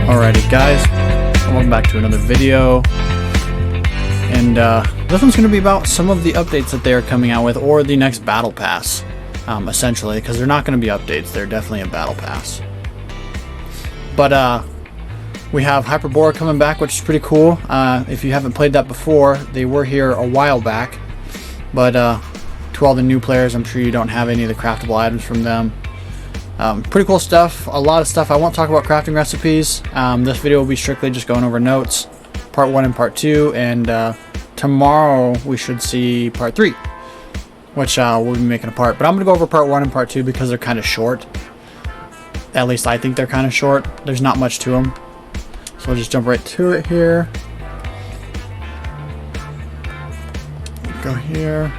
Alrighty guys, welcome back to another video, and this one's going to be about some of the updates that they are coming out with, or the next battle pass, essentially, because they're not going to be updates, they're definitely a battle pass. But we have Hyberbora coming back, which is pretty cool. If you haven't played that before, they were here a while back, but to all the new players, I'm sure you don't have any of the craftable items from them. Pretty cool stuff, a lot of stuff. I won't talk about crafting recipes. This video will be strictly just going over notes, part 1 and part 2, and tomorrow we should see part 3, which we'll be making a part. But I'm going to go over part 1 and part 2 because they're kind of short. At least I think they're kind of short. There's not much to them. So we'll just jump right to it here. Go here.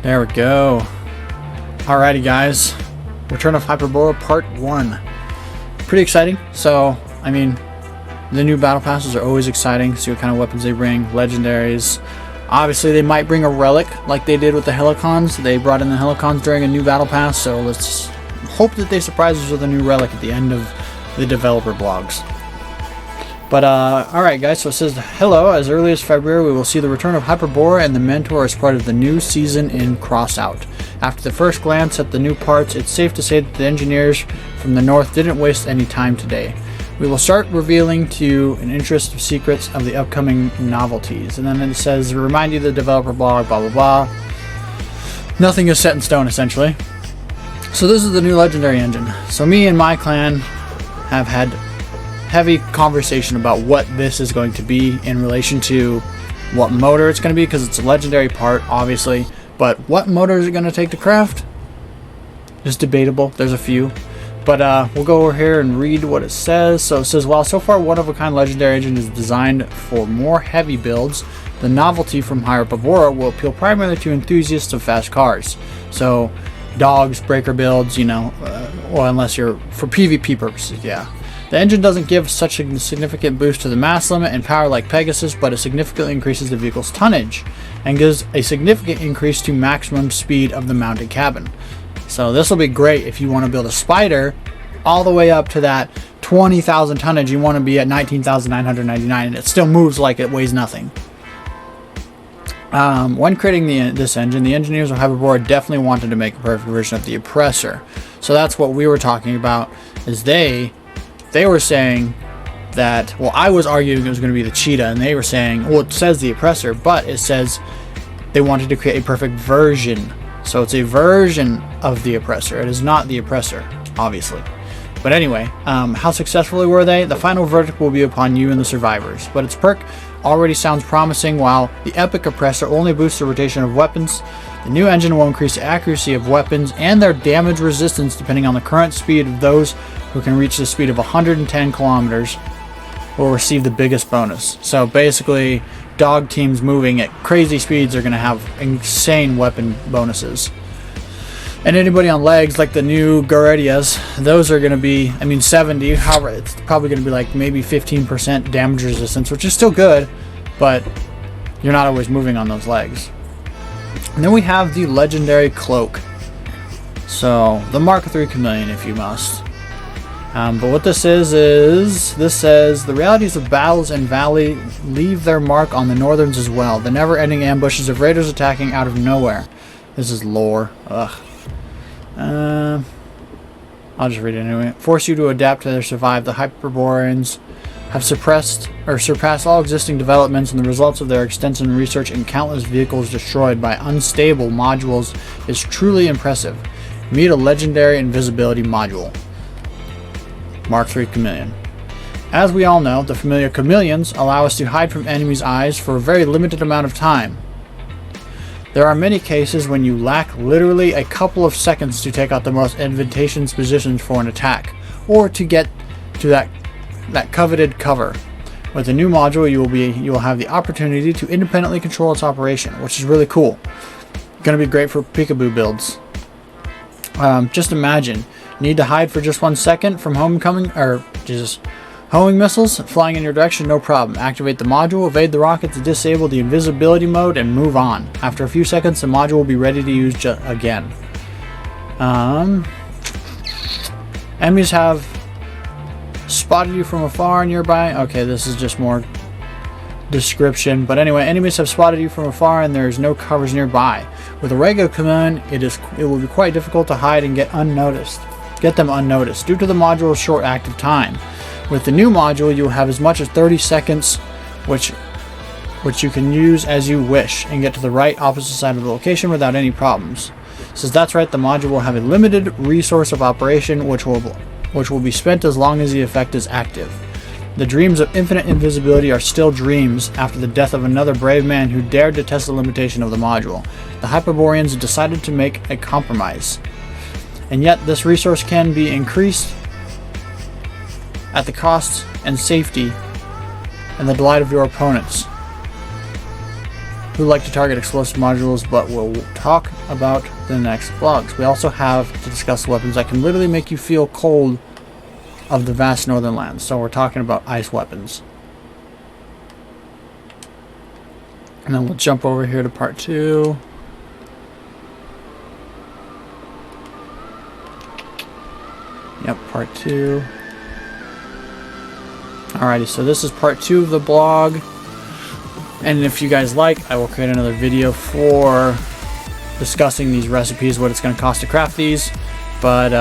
There we go. Alrighty guys, Return of Hyberbora Part 1. Pretty exciting. So, I mean, the new battle passes are always exciting. See what kind of weapons they bring, legendaries. Obviously they might bring a relic like they did with the Helicons. They brought in the Helicons during a new battle pass, so let's hope that they surprise us with a new relic at the end of the developer blogs. But alright guys, so it says, hello, as early as February we will see the return of Hyberbora and the Mentor as part of the new season in Crossout. After the first glance at the new parts, it's safe to say that the engineers from the north didn't waste any time today. We will start revealing to you an interest of secrets of the upcoming novelties. And then it says, remind you of the developer blog, blah blah blah. Nothing is set in stone essentially. So this is the new legendary engine. So me and my clan have had heavy conversation about what this is going to be in relation to what motor it's going to be, because it's a legendary part obviously, but what motor is it going to take to craft is debatable. There's a few, but we'll go over here and read what it says. So it says, while so far one-of-a-kind legendary engine is designed for more heavy builds, the novelty from Hyberbora will appeal primarily to enthusiasts of fast cars. So dogs, breaker builds, you know, well, unless you're for PvP purposes, yeah. The engine doesn't give such a significant boost to the mass limit and power like Pegasus, but it significantly increases the vehicle's tonnage and gives a significant increase to maximum speed of the mounted cabin. So this will be great if you want to build a spider all the way up to that 20,000 tonnage. You want to be at 19,999 and it still moves like it weighs nothing. When creating this engine, the engineers of Hyberbora definitely wanted to make a perfect version of the oppressor. So that's what we were talking about, is they were saying that, well, I was arguing it was going to be the cheetah, and they were saying, well, it says the oppressor, but it says they wanted to create a perfect version. So it's a version of the oppressor. It is not the oppressor, obviously. But anyway, how successfully were they? The final verdict will be upon you and the survivors. But its perk already sounds promising. While the epic oppressor only boosts the rotation of weapons, the new engine will increase the accuracy of weapons and their damage resistance depending on the current speed of those who can reach the speed of 110 kilometers will receive the biggest bonus. So basically, dog teams moving at crazy speeds are going to have insane weapon bonuses. And anybody on legs, like the new Garedias, those are going to be, I mean, 70, however, it's probably going to be like maybe 15% damage resistance, which is still good, but you're not always moving on those legs. And then we have the legendary cloak. So, the Mark III Chameleon, if you must. But what this is this says, the realities of battles and valley leave their mark on the northerns as well. The never-ending ambushes of raiders attacking out of nowhere. This is lore. Ugh. I'll just read it anyway. Force you to adapt to survive. The Hyperboreans have surpassed all existing developments, and the results of their extensive research and countless vehicles destroyed by unstable modules is truly impressive. Meet a legendary invisibility module. Mark III Chameleon. As we all know, the familiar chameleons allow us to hide from enemies' eyes for a very limited amount of time. There are many cases when you lack literally a couple of seconds to take out the most advantageous positions for an attack, or to get to that coveted cover. With the new module, you will have the opportunity to independently control its operation, which is really cool. Going to be great for peekaboo builds. Just imagine, need to hide for just 1 second from homing missiles flying in your direction, no problem. Activate the module, evade the rockets, disable the invisibility mode, and move on. After a few seconds, the module will be ready to use again. Enemies have spotted you from afar nearby. Okay, this is just more description, but anyway, enemies have spotted you from afar and there's no covers nearby. With a regular command, it will be quite difficult to hide and get them unnoticed due to the module's short active time. With the new module, you will have as much as 30 seconds, which you can use as you wish and get to the right opposite side of the location without any problems. Says that's right, the module will have a limited resource of operation which will be spent as long as the effect is active. The dreams of infinite invisibility are still dreams after the death of another brave man who dared to test the limitation of the module. The Hyperboreans decided to make a compromise. And yet this resource can be increased at the cost and safety and the delight of your opponents, who like to target explosive modules, but we'll talk about the next vlogs. We also have to discuss weapons that can literally make you feel cold of the vast northern lands. So we're talking about ice weapons. And then we'll jump over here to part 2. Yep, part 2. Alrighty, so this is part 2 of the blog. And if you guys like, I will create another video for discussing these recipes, what it's going to cost to craft these. But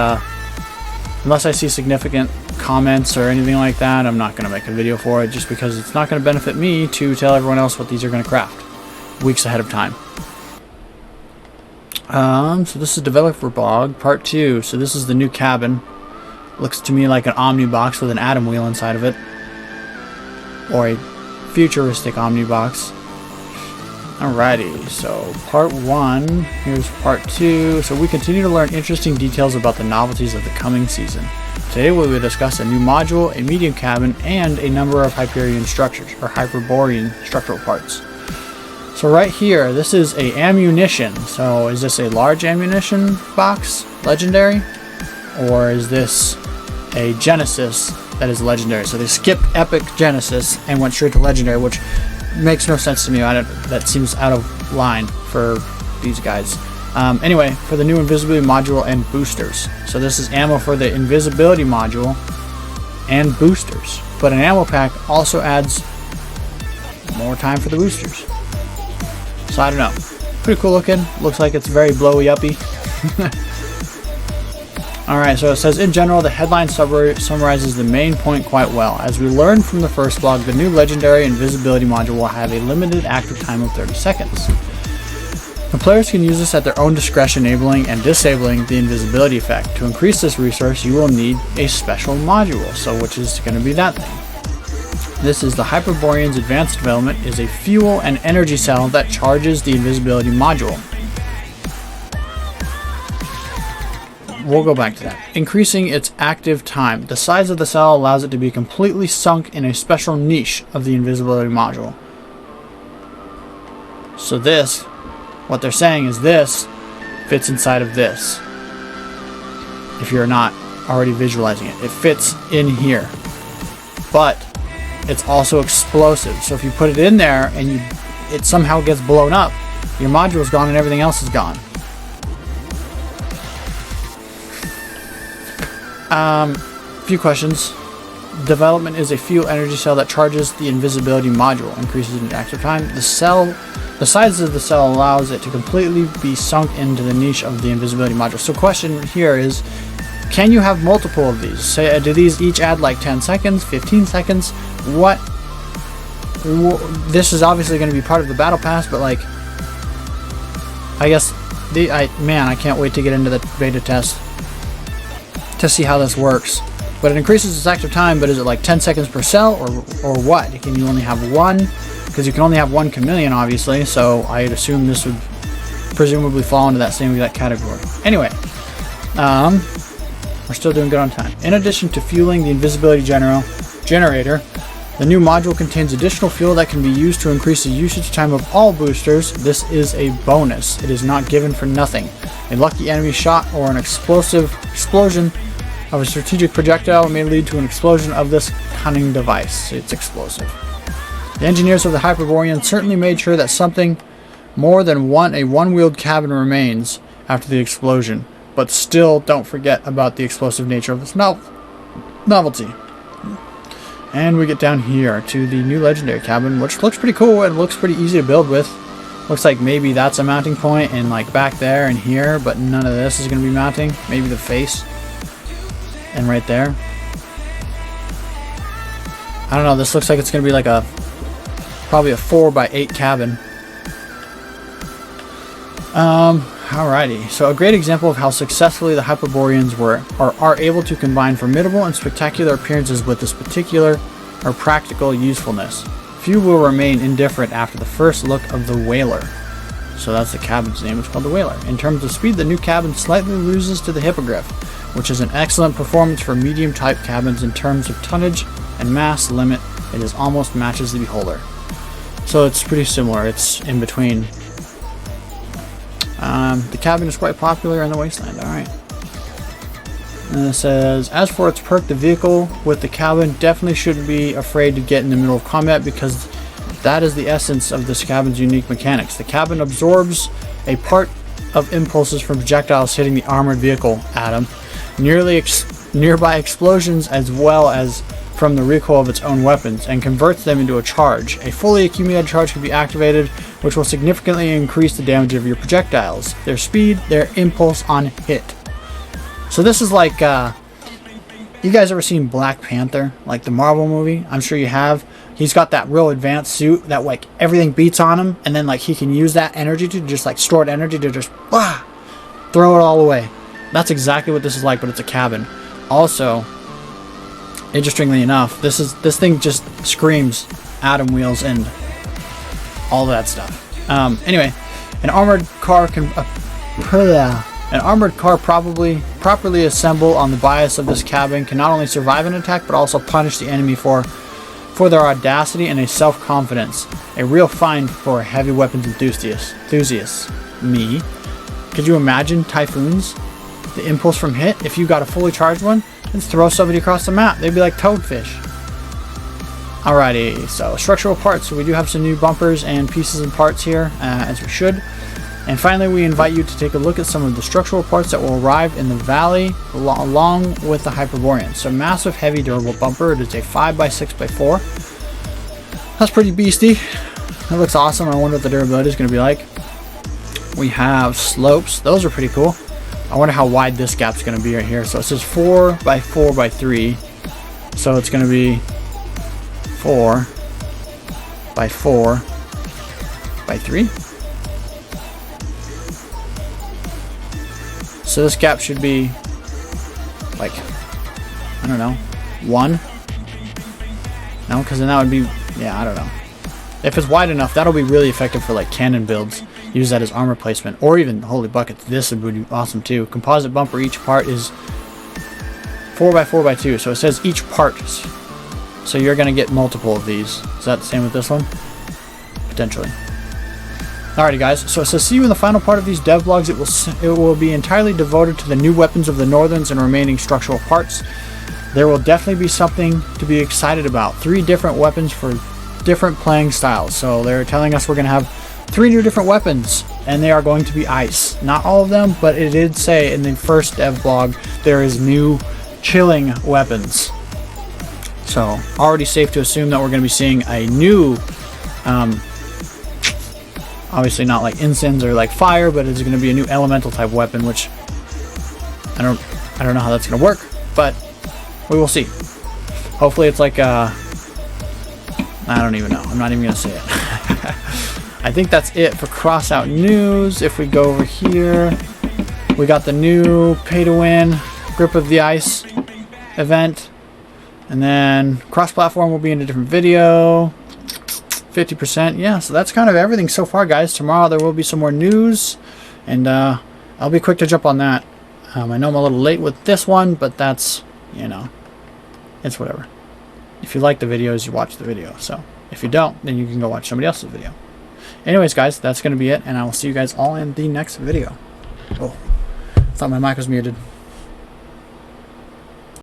unless I see significant comments or anything like that, I'm not going to make a video for it, just because it's not going to benefit me to tell everyone else what these are going to craft weeks ahead of time. So this is developer blog part 2. So this is the new cabin. Looks to me like an omnibox with an atom wheel inside of it, or a futuristic omnibox. Alrighty, so part 1, here's part 2. So we continue to learn interesting details about the novelties of the coming season. Today we will discuss a new module, a medium cabin, and a number of Hyperion structures, or Hyperborean structural parts. So right here, this is a ammunition. So is this a large ammunition box, legendary? Or is this a Genesis that is legendary? So they skipped Epic Genesis and went straight to legendary, which makes no sense to me. That seems out of line for these guys. Anyway, for the new invisibility module and boosters. So this is ammo for the invisibility module and boosters. But an ammo pack also adds more time for the boosters. So I don't know. Pretty cool looking. Looks like it's very blowy uppy. Alright, so it says, in general, the headline summarizes the main point quite well. As we learned from the first blog, the new legendary invisibility module will have a limited active time of 30 seconds. The players can use this at their own discretion, enabling and disabling the invisibility effect. To increase this resource, you will need a special module. So which is going to be that thing? This is the Hyperborean's advanced development, is a fuel and energy cell that charges the invisibility module. We'll go back to that. Increasing its active time. The size of the cell allows it to be completely sunk in a special niche of the invisibility module. So this, what they're saying is this fits inside of this. If you're not already visualizing it, it fits in here. But it's also explosive. So if you put it in there and it somehow gets blown up, your module is gone and everything else is gone. Few questions. Development is a fuel energy cell that charges the invisibility module, increases in active time. The size of the cell allows it to completely be sunk into the niche of the invisibility module. So question here is, can you have multiple of these? Say, do these each add like 10 seconds, 15 seconds? This is obviously going to be part of the battle pass, but like, I guess, I can't wait to get into the beta test to see how this works. But it increases its active time, but is it like 10 seconds per cell, or what? Can you only have one? Because you can only have one chameleon, obviously, so I'd assume this would presumably fall into that same exact category. Anyway, we're still doing good on time. In addition to fueling the invisibility generator, the new module contains additional fuel that can be used to increase the usage time of all boosters. This is a bonus. It is not given for nothing. A lucky enemy shot or an explosion of a strategic projectile may lead to an explosion of this cunning device. It's explosive. The engineers of the Hyperborean certainly made sure that something more than a one-wheeled cabin remains after the explosion. but still don't forget about the explosive nature of this novelty. And we get down here to the new legendary cabin, which looks pretty cool and looks pretty easy to build with. Looks like maybe that's a mounting point, and like back there and here, but none of this is going to be mounting. Maybe the face and right there. I don't know, this looks like it's going to be like probably a 4x8 cabin. Alrighty, so a great example of how successfully the Hyperboreans are able to combine formidable and spectacular appearances with this particular or practical usefulness. Few will remain indifferent after the first look of the Whaler. So that's the cabin's name, it's called the Whaler. In terms of speed, the new cabin slightly loses to the Hippogriff, which is an excellent performance for medium type cabins in terms of tonnage and mass limit. It is almost matches the Beholder. So it's pretty similar, it's in between. The cabin is quite popular in the Wasteland, alright. And it says, as for its perk, the vehicle with the cabin definitely shouldn't be afraid to get in the middle of combat, because that is the essence of this cabin's unique mechanics. The cabin absorbs a part of impulses from projectiles hitting the armored vehicle, Adam, nearby explosions, as well as from the recoil of its own weapons, and converts them into a charge. A fully accumulated charge can be activated, which will significantly increase the damage of your projectiles, their speed, their impulse on hit. So this is like, you guys ever seen Black Panther, like the Marvel movie? I'm sure you have. He's got that real advanced suit that like everything beats on him, and then like he can use that energy to just like stored energy to just throw it all away. That's exactly what this is like, but it's a cabin. Also, interestingly enough, this thing just screams Atom Wheels and all that stuff. Anyway, an armored car properly assembled on the bias of this cabin can not only survive an attack, but also punish the enemy for their audacity and a self-confidence. A real find for heavy weapons enthusiasts. Me. Could you imagine Typhoons? The impulse from hit, if you got a fully charged one, let's throw somebody across the map. They'd be like Toadfish. Alrighty, so structural parts. So we do have some new bumpers and pieces and parts here, as we should. And finally, we invite you to take a look at some of the structural parts that will arrive in the valley along with the Hyperborean. So massive, heavy, durable bumper. It is a 5x6x4. That's pretty beastie. That looks awesome. I wonder what the durability is going to be like. We have slopes. Those are pretty cool. I wonder how wide this gap's going to be right here. So it says 4x4x3. So it's going to be 4x4x3. So this gap should be like, I don't know, 1? No, because then that would be, yeah, I don't know. If it's wide enough, that'll be really effective for like cannon builds. Use that as armor placement, or even, holy buckets, this would be awesome too. Composite bumper, each part is 4x4x2, so it says each part. So you're going to get multiple of these. Is that the same with this one? Potentially. Alrighty guys, so it says see you in the final part of these dev vlogs. It will be entirely devoted to the new weapons of the Northerns and remaining structural parts. There will definitely be something to be excited about. 3 different weapons for different playing styles. So they're telling us we're going to have 3 new different weapons, and they are going to be ice. Not all of them, but it did say in the first dev vlog there is new chilling weapons. So already safe to assume that we're going to be seeing a new, obviously not like incense or like fire, but it's going to be a new elemental type weapon, which I don't know how that's going to work, but we will see. Hopefully it's like I don't even know. I'm not even going to say it. I think that's it for Crossout News. If we go over here, we got the new pay-to-win Grip of the Ice event. And then cross-platform will be in a different video. 50%. Yeah, so that's kind of everything so far, guys. Tomorrow there will be some more news. And I'll be quick to jump on that. I know I'm a little late with this one, but that's, you know, it's whatever. If you like the videos, you watch the video. So if you don't, then you can go watch somebody else's video. Anyways, guys, that's going to be it, and I will see you guys all in the next video. Oh, I thought my mic was muted.